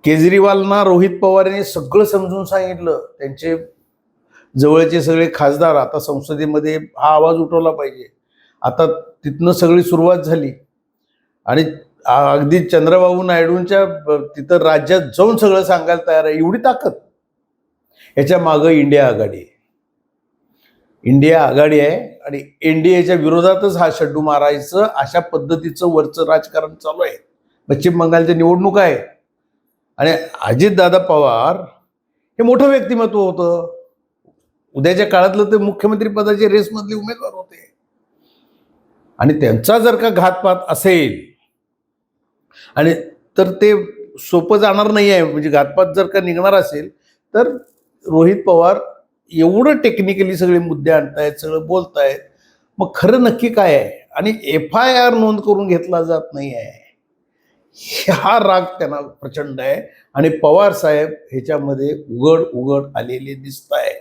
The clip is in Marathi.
केजरीवालना रोहित पवारांनी सगळं समजून सांगितलं. त्यांचे जवळचे सगळे खासदार आता संसदेमध्ये हा आवाज उठवला पाहिजे. आता तिथनं सगळी सुरुवात झाली आणि अगदी चंद्रबाबू नायडूंच्या तिथं राज्यात जाऊन सगळं सांगायला तयार आहे. एवढी ताकद. याच्या मागं इंडिया आघाडी आहे. इंडिया आघाडी आहे आणि एनडीएच्या विरोधातच हा शड्डू मारायचं अशा पद्धतीचं वरचं राजकारण चालू आहे. पश्चिम बंगालच्या निवडणूक आहे आणि अजितदादा पवार हे मोठं व्यक्तिमत्व होतं. उद्याच्या काळातलं ते मुख्यमंत्री पदाचे रेसमधले उमेदवार होते आणि त्यांचा जर का घातपात असेल आणि तर ते सोपं जाणार नाही आहे. म्हणजे घातपात जर का निघणार असेल तर रोहित पवार एवढं टेक्निकली सगळे मुद्दे आणतायत, सगळं बोलतायत. मग खरं नक्की काय आहे आणि FIR नोंद करून घेतला जात नाही आहे. हा राग त्यांना प्रचंड आहे आणि पवार साहेब ह्याच्यामध्ये उघड आलेले दिसत आहे.